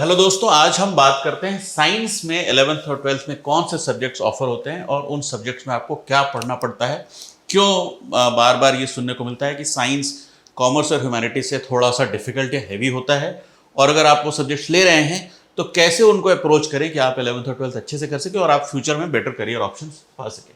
Hello दोस्तों, आज हम बात करते हैं साइंस में 11th और 12th में कौन से सब्जेक्ट्स ऑफर होते हैं और उन सब्जेक्ट्स में आपको क्या पढ़ना पड़ता है। क्यों बार बार ये सुनने को मिलता है कि साइंस कॉमर्स और ह्यूमैनिटीज से थोड़ा सा डिफिकल्ट या हैवी होता है, और अगर आप वो सब्जेक्ट्स ले रहे हैं तो कैसे उनको अप्रोच करें कि आप 11th और 12th अच्छे से कर सकें और आप फ्यूचर में बेटर करियर ऑप्शन पा सकें।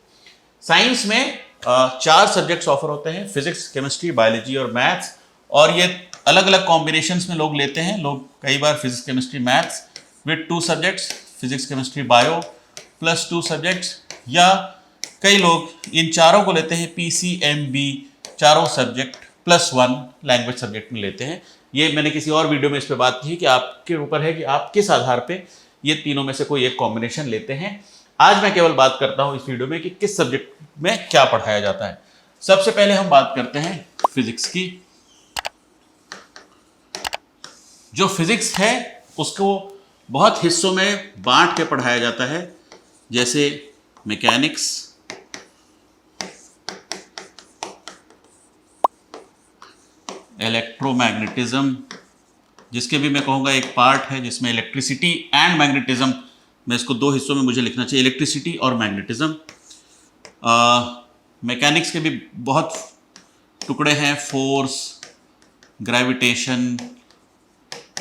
साइंस में 4 सब्जेक्ट्स ऑफर होते हैं, फिजिक्स, केमिस्ट्री, बायोलॉजी और मैथ्स, और ये अलग अलग कॉम्बिनेशंस में लोग लेते हैं। लोग कई बार physics, chemistry, maths with 2 subjects, physics, chemistry, bio plus 2 subjects, या कई लोग इन चारों को लेते हैं PCMB, चारों सब्जेक्ट प्लस 1 लैंग्वेज सब्जेक्ट में लेते हैं। ये मैंने किसी और वीडियो में इस पर बात की कि आपके ऊपर है कि आप किस आधार पे ये तीनों में से कोई एक कॉम्बिनेशन लेते हैं। आज मैं केवल बात करता हूं इस वीडियो में कि किस सब्जेक्ट में क्या पढ़ाया जाता है। सबसे पहले हम बात करते हैं फिजिक्स की। जो फिजिक्स है उसको बहुत हिस्सों में बांट के पढ़ाया जाता है, जैसे मैकेनिक्स, इलेक्ट्रोमैग्नेटिज्म, जिसके भी मैं कहूँगा एक पार्ट है जिसमें इलेक्ट्रिसिटी एंड मैग्नेटिज्म, मैं इसको 2 हिस्सों में मुझे लिखना चाहिए, इलेक्ट्रिसिटी और मैग्नेटिज्म। मैकेनिक्स के भी बहुत टुकड़े हैं, फोर्स, ग्रेविटेशन,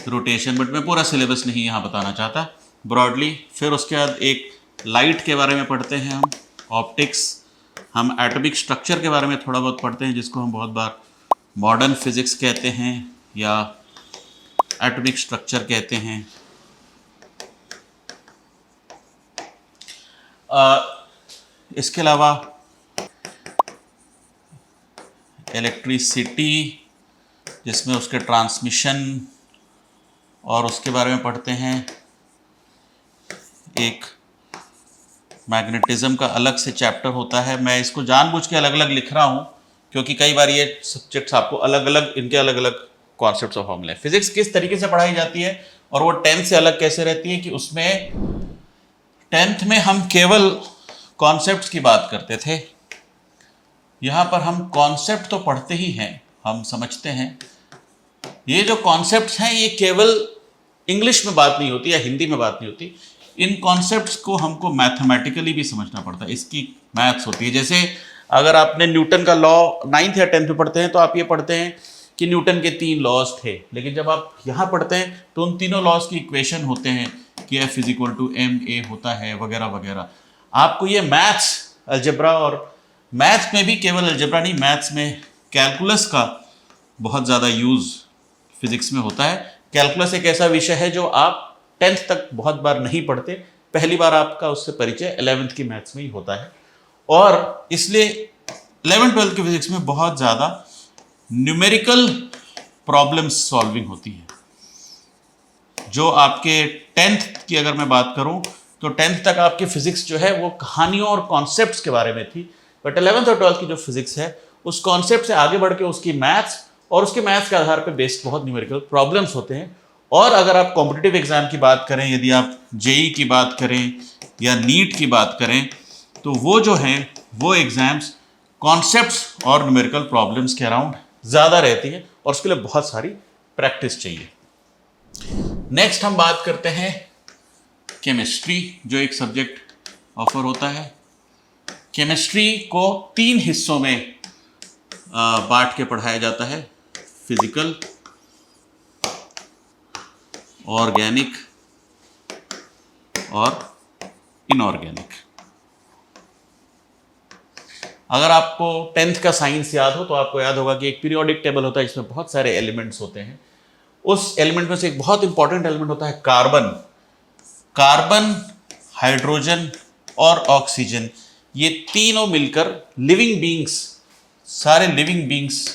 रोटेशन, बट मैं पूरा सिलेबस नहीं यहाँ बताना चाहता, ब्रॉडली। फिर उसके बाद एक लाइट के बारे में पढ़ते हैं हम, ऑप्टिक्स, हम एटॉमिक स्ट्रक्चर के बारे में थोड़ा बहुत पढ़ते हैं, जिसको हम बहुत बार मॉडर्न फिजिक्स कहते हैं या एटॉमिक स्ट्रक्चर कहते हैं। इसके अलावा इलेक्ट्रिसिटी, जिसमें उसके ट्रांसमिशन और उसके बारे में पढ़ते हैं। एक मैग्नेटिज्म का अलग से चैप्टर होता है। मैं इसको जानबूझ के अलग अलग लिख रहा हूँ क्योंकि कई बार ये सब्जेक्ट्स आपको अलग अलग, इनके अलग अलग कॉन्सेप्ट्स और फॉर्मूले। फिजिक्स किस तरीके से पढ़ाई जाती है और वो 10th से अलग कैसे रहती है कि उसमें 10th में हम केवल कॉन्सेप्ट्स की बात करते थे। यहाँ पर हम कॉन्सेप्ट तो पढ़ते ही हैं, हम समझते हैं। ये जो कॉन्सेप्ट्स हैं ये केवल इंग्लिश में बात नहीं होती या हिंदी में बात नहीं होती, इन कॉन्सेप्ट्स को हमको मैथमेटिकली भी समझना पड़ता है, इसकी मैथ्स होती है। जैसे अगर आपने न्यूटन का लॉ 9th या 10th में पढ़ते हैं तो आप ये पढ़ते हैं कि न्यूटन के 3 लॉज थे, लेकिन जब आप यहाँ पढ़ते हैं तो उन तीनों लॉज की इक्वेशन होते हैं कि F = ma होता है, वगैरह वगैरह। आपको ये मैथ्स, अलजेब्रा, और मैथ्स में भी केवल अलजेब्रा नहीं, मैथ्स में कैलकुलस का बहुत ज़्यादा यूज़ फिजिक्स में होता है। कैलकुलस एक ऐसा विषय है जो आप 10th तक बहुत बार नहीं पढ़ते, पहली बार आपका उससे परिचय 11th की मैथ्स में ही होता है, और इसलिए 11th-12th की फिजिक्स में बहुत ज़्यादा न्यूमेरिकल प्रॉब्लम्स सॉल्विंग होती है। जो आपके 10th की अगर मैं बात करूं तो 10th तक आपकी फिजिक्स जो है वो कहानियों और कॉन्सेप्ट्स के बारे में थी, बट 11th और 12th की जो फिजिक्स है उस कॉन्सेप्ट से आगे बढ़ के उसकी मैथ्स, और उसके मैथ्स के आधार पर बेस्ड बहुत न्यूमेरिकल प्रॉब्लम्स होते हैं। और अगर आप कॉम्पिटिटिव एग्जाम की बात करें, यदि आप जेई की बात करें या नीट की बात करें, तो वो जो हैं वो एग्जाम्स कॉन्सेप्ट्स और न्यूमेरिकल प्रॉब्लम्स के अराउंड ज़्यादा रहती है, और उसके लिए बहुत सारी प्रैक्टिस चाहिए। नेक्स्ट हम बात करते हैं केमिस्ट्री, जो एक सब्जेक्ट ऑफर होता है। केमिस्ट्री को 3 हिस्सों में बांट के पढ़ाया जाता है, फिजिकल, ऑर्गेनिक और इनऑर्गेनिक। अगर आपको 10th का साइंस याद हो तो आपको याद होगा कि एक पीरियोडिक टेबल होता है जिसमें बहुत सारे एलिमेंट्स होते हैं। उस एलिमेंट में से एक बहुत इंपॉर्टेंट एलिमेंट होता है कार्बन। कार्बन, हाइड्रोजन और ऑक्सीजन, ये तीनों मिलकर लिविंग बींग्स, सारे लिविंग बींग्स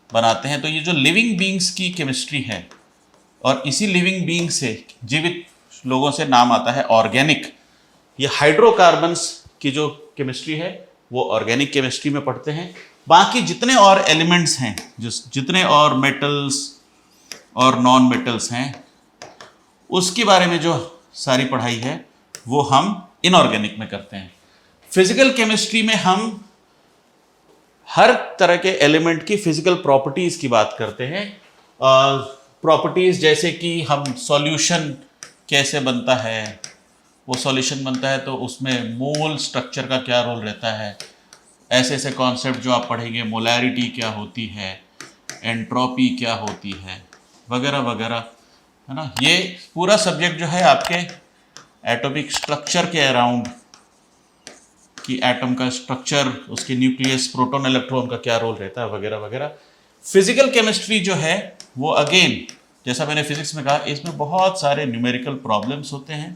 बनाते हैं। तो ये जो लिविंग बींग्स की केमिस्ट्री है, और इसी लिविंग बींग से, जीवित लोगों से, नाम आता है ऑर्गेनिक। ये हाइड्रोकार्बन्स की जो केमिस्ट्री है वो ऑर्गेनिक केमिस्ट्री में पढ़ते हैं। बाकी जितने और एलिमेंट्स हैं, जितने और मेटल्स और नॉन मेटल्स हैं, उसके बारे में जो सारी पढ़ाई है वो हम इनऑर्गेनिक में करते हैं। फिजिकल केमिस्ट्री में हम हर तरह के एलिमेंट की फिजिकल प्रॉपर्टीज की बात करते हैं। प्रॉपर्टीज, जैसे कि हम सॉल्यूशन कैसे बनता है, वो सॉल्यूशन बनता है तो उसमें मोल स्ट्रक्चर का क्या रोल रहता है, ऐसे ऐसे कॉन्सेप्ट जो आप पढ़ेंगे, मोलैरिटी क्या होती है, एंट्रोपी क्या होती है, वगैरह वगैरह, है ना। ये पूरा सब्जेक्ट जो है आपके एटॉमिक स्ट्रक्चर के अराउंड, कि एटम का स्ट्रक्चर, उसके न्यूक्लियस, प्रोटॉन इलेक्ट्रॉन का क्या रोल रहता है, वगैरह वगैरह। फिजिकल केमिस्ट्री जो है वो अगेन, जैसा मैंने फिजिक्स में कहा, इसमें बहुत सारे न्यूमेरिकल प्रॉब्लम्स होते हैं।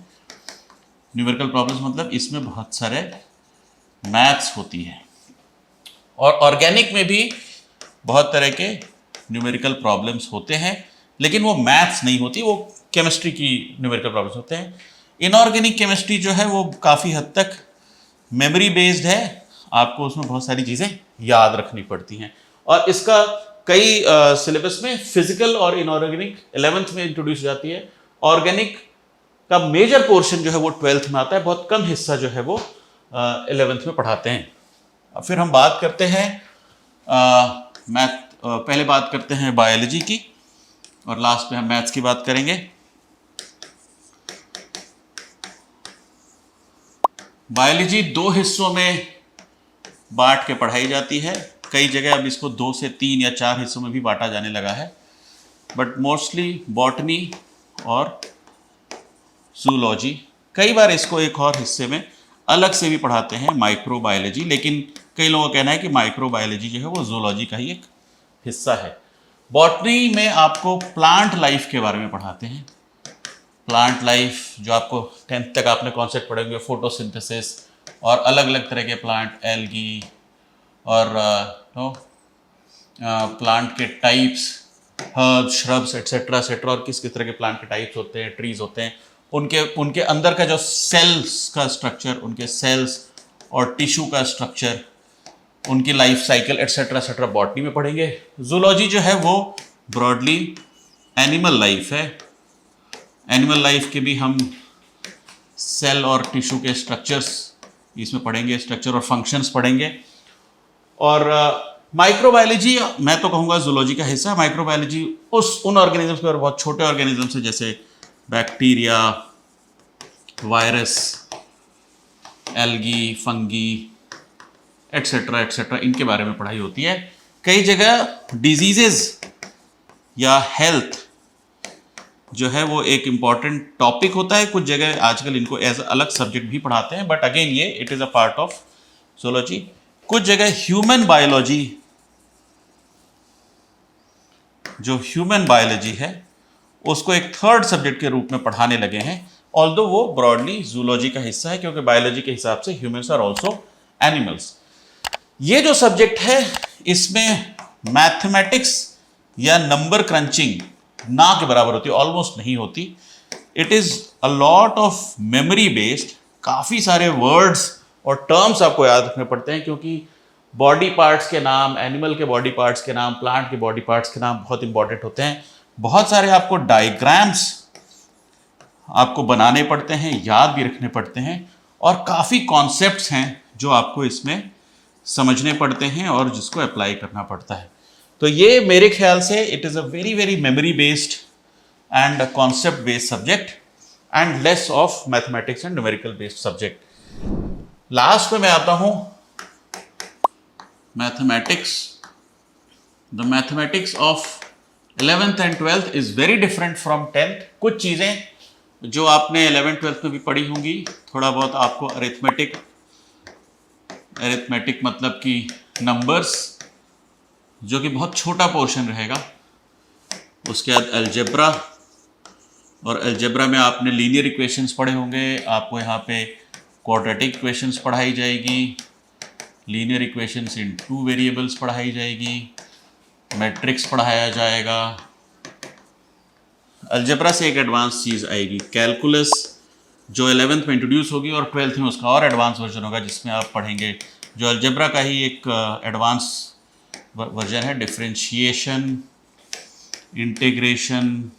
न्यूमेरिकल प्रॉब्लम्स मतलब इसमें बहुत सारे मैथ्स होती है। और ऑर्गेनिक में भी बहुत तरह के न्यूमेरिकल प्रॉब्लम्स होते हैं, लेकिन वो मैथ्स नहीं होती, वो केमिस्ट्री की न्यूमेरिकल प्रॉब्लम्स होते हैं। इनऑर्गेनिक केमिस्ट्री जो है वो काफ़ी हद तक मेमोरी बेस्ड है, आपको उसमें बहुत सारी चीज़ें याद रखनी पड़ती हैं। और इसका कई सिलेबस में फिजिकल और इनऑर्गेनिक 11th में इंट्रोड्यूस हो जाती है। ऑर्गेनिक का मेजर पोर्शन जो है वो 12th में आता है, बहुत कम हिस्सा जो है वो 11th में पढ़ाते हैं। अब फिर हम बात करते हैं मैथ, पहले बात करते हैं बायोलॉजी की और लास्ट में हम मैथ्स की बात करेंगे। बायोलॉजी 2 हिस्सों में बांट के पढ़ाई जाती है। कई जगह अब इसको 2 से 3 या 4 हिस्सों में भी बांटा जाने लगा है, बट मोस्टली बॉटनी और जूलॉजी। कई बार इसको एक और हिस्से में अलग से भी पढ़ाते हैं, माइक्रोबायोलॉजी, लेकिन कई लोगों का कहना है कि माइक्रोबायोलॉजी जो है वो जूलॉजी का ही एक हिस्सा है। बॉटनी में आपको प्लांट लाइफ के बारे में पढ़ाते हैं। प्लांट लाइफ जो आपको 10th तक आपने कॉन्सेप्ट पढ़ेंगे, फोटोसिंथेसिस और अलग अलग तरह के प्लांट, एल्गी और प्लांट के types, herbs, shrubs etcetera etcetera, और किस किस तरह के प्लांट के टाइप्स होते हैं, ट्रीज होते हैं, उनके अंदर का जो सेल्स का स्ट्रक्चर, उनके सेल्स और टिश्यू का स्ट्रक्चर, उनकी life cycle etcetera etcetera botany में पढ़ेंगे। जूलॉजी जो है वो ब्रॉडली एनिमल लाइफ है। एनिमल लाइफ के भी हम सेल और टिश्यू के स्ट्रक्चर्स इसमें पढ़ेंगे, स्ट्रक्चर और फंक्शंस पढ़ेंगे। और माइक्रोबायोलॉजी मैं तो कहूँगा जूलॉजी का हिस्सा है। माइक्रोबायोलॉजी उन ऑर्गेनिजम्स और बहुत छोटे ऑर्गेनिजम्स है, जैसे bacteria, virus, algae, fungi etcetera etcetera, इनके बारे में पढ़ाई होती है। कई जगह डिजीजेज या हेल्थ जो है वो एक इम्पॉर्टेंट टॉपिक होता है, कुछ जगह आजकल इनको एज अलग सब्जेक्ट भी पढ़ाते हैं, बट अगेन ये it is a part of zoology. कुछ जगह ह्यूमन बायोलॉजी, जो ह्यूमन बायोलॉजी है उसको एक 3rd सब्जेक्ट के रूप में पढ़ाने लगे हैं, ऑल्दो वो ब्रॉडली जूलॉजी का हिस्सा है, क्योंकि बायोलॉजी के हिसाब से ह्यूमन्स आर ऑल्सो एनिमल्स। ये जो सब्जेक्ट है इसमें मैथमेटिक्स या नंबर क्रंचिंग ना के बराबर होती है, ऑलमोस्ट नहीं होती। It is a lot of memory based, काफ़ी सारे वर्ड्स और टर्म्स आपको याद रखने पड़ते हैं, क्योंकि बॉडी पार्ट्स के नाम, एनिमल के बॉडी पार्ट्स के नाम, प्लांट के बॉडी पार्ट्स के नाम बहुत इंपॉर्टेंट होते हैं। बहुत सारे आपको डायग्राम्स आपको बनाने पड़ते हैं, याद भी रखने पड़ते हैं, और काफ़ी कॉन्सेप्ट्स हैं जो आपको इसमें समझने पड़ते हैं और जिसको अप्लाई करना पड़ता है। तो ये मेरे ख्याल से it is a very very memory based and concept based subject and less of mathematics and numerical based subject. Last में मैं आता हूँ mathematics. The mathematics of 11th and 12th is very different from 10th। कुछ चीज़ें जो आपने 11th 12th में भी पढ़ी होंगी, थोड़ा बहुत आपको अरिथमेटिक मतलब कि नंबर्स, जो कि बहुत छोटा पोर्शन रहेगा। उसके बाद अलजेब्रा, और अलजेब्रा में आपने लीनियर इक्वेशंस पढ़े होंगे, आपको यहाँ पे क्वाड्रेटिक इक्वेशंस पढ़ाई जाएगी, लीनियर इक्वेशंस इन 2 वेरिएबल्स पढ़ाई जाएगी, मैट्रिक्स पढ़ाया जाएगा। अलजेब्रा से एक एडवांस चीज़ आएगी कैलकुलस, जो 11th में इंट्रोड्यूस होगी, और 12th में उसका और एडवांस वर्जन होगा जिसमें आप पढ़ेंगे, जो अलजेब्रा का ही एक एडवांस वर्जन है, differentiation, integration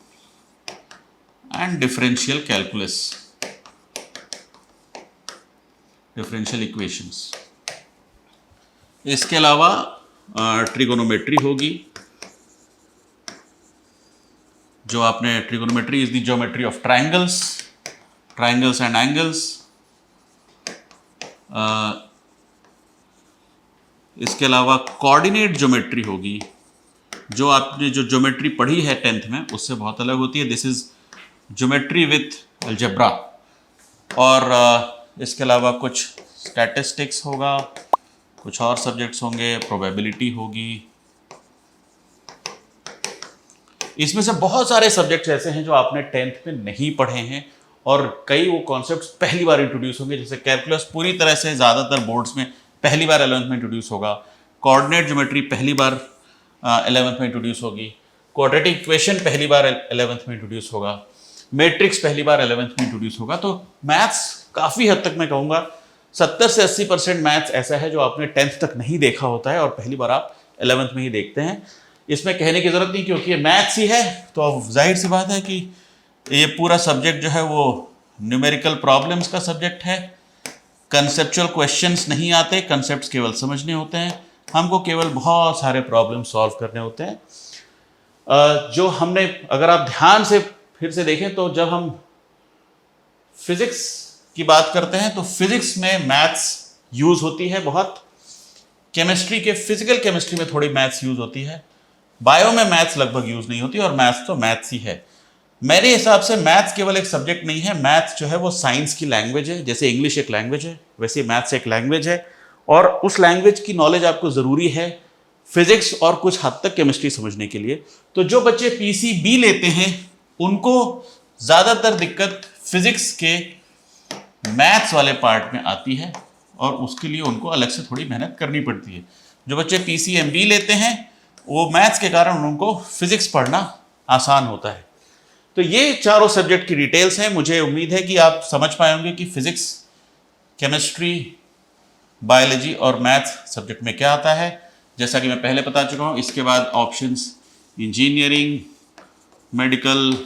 and differential calculus, differential equations. इसके अलावा ट्रिगोनोमेट्री होगी, जो आपने trigonometry is the geometry of triangles and angles. इसके अलावा कोऑर्डिनेट ज्योमेट्री होगी, जो आपने जो ज्योमेट्री पढ़ी है 10th में उससे बहुत अलग होती है। This is geometry with algebra. और इसके अलावा कुछ स्टैटिस्टिक्स होगा, कुछ और सब्जेक्ट्स होंगे, प्रोबेबिलिटी होगी। इसमें से बहुत सारे सब्जेक्ट्स ऐसे हैं जो आपने 10th में नहीं पढ़े हैं और कई वो कॉन्सेप्ट्स पहली बार इंट्रोड्यूस होंगे। जैसे कैलकुलस पूरी तरह से ज़्यादातर बोर्ड्स में पहली बार 11th में इंट्रोड्यूस होगा। कोऑर्डिनेट ज्योमेट्री पहली बार 11th में इंट्रोड्यूस होगी। क्वाड्रेटिक इक्वेशन पहली बार 11th में इंट्रोड्यूस होगा। मैट्रिक्स पहली बार 11th में इंट्रोड्यूस होगा। तो मैथ्स काफ़ी हद तक मैं कहूँगा 70 से 80% मैथ्स ऐसा है जो आपने 10th तक नहीं देखा होता है और पहली बार आप 11th में ही देखते हैं। इसमें कहने की ज़रूरत नहीं, क्योंकि ये मैथ्स ही है तो अब जाहिर सी बात है कि ये पूरा सब्जेक्ट जो है वो न्यूमेरिकल प्रॉब्लम्स का सब्जेक्ट है। कंसेप्चुअल क्वेश्चंस नहीं आते, कंसेप्ट्स केवल समझने होते हैं। हमको केवल बहुत सारे प्रॉब्लम सॉल्व करने होते हैं। जो हमने, अगर आप ध्यान से फिर से देखें तो जब हम फिजिक्स की बात करते हैं तो फिजिक्स में मैथ्स यूज होती है बहुत। केमिस्ट्री के फिजिकल केमिस्ट्री में थोड़ी मैथ्स यूज होती है। बायो में मैथ्स लगभग यूज नहीं होती और मैथ्स तो मैथ्स ही है। मेरे हिसाब से मैथ्स केवल एक सब्जेक्ट नहीं है, मैथ्स जो है वो साइंस की लैंग्वेज है। जैसे इंग्लिश एक लैंग्वेज है वैसे मैथ्स एक लैंग्वेज है और उस लैंग्वेज की नॉलेज आपको ज़रूरी है फिजिक्स और कुछ हद तक केमिस्ट्री समझने के लिए। तो जो बच्चे PCB लेते हैं उनको ज़्यादातर दिक्कत फिजिक्स के मैथ्स वाले पार्ट में आती है और उसके लिए उनको अलग से थोड़ी मेहनत करनी पड़ती है। जो बच्चे PCMB लेते हैं वो मैथ्स के कारण उनको फिजिक्स पढ़ना आसान होता है। तो ये चारों सब्जेक्ट की डिटेल्स हैं। मुझे उम्मीद है कि आप समझ पाए होंगे कि फिजिक्स, केमिस्ट्री, बायोलॉजी और मैथ्स सब्जेक्ट में क्या आता है। जैसा कि मैं पहले बता चुका हूँ, इसके बाद ऑप्शंस इंजीनियरिंग, मेडिकल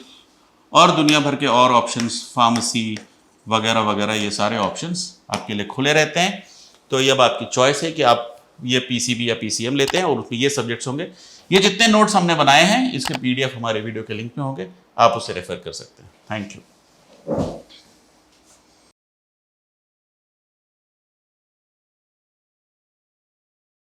और दुनिया भर के और ऑप्शंस, फार्मेसी वगैरह वगैरह, ये सारे ऑप्शंस आपके लिए खुले रहते हैं। तो ये अब आपकी चॉइस है कि आप ये PCB या PCM लेते हैं और उसमें ये सब्जेक्ट्स होंगे। ये जितने नोट्स हमने बनाए हैं इसके PDF हमारे वीडियो के लिंक में होंगे, आप उसे रेफर कर सकते हैं। Thank you.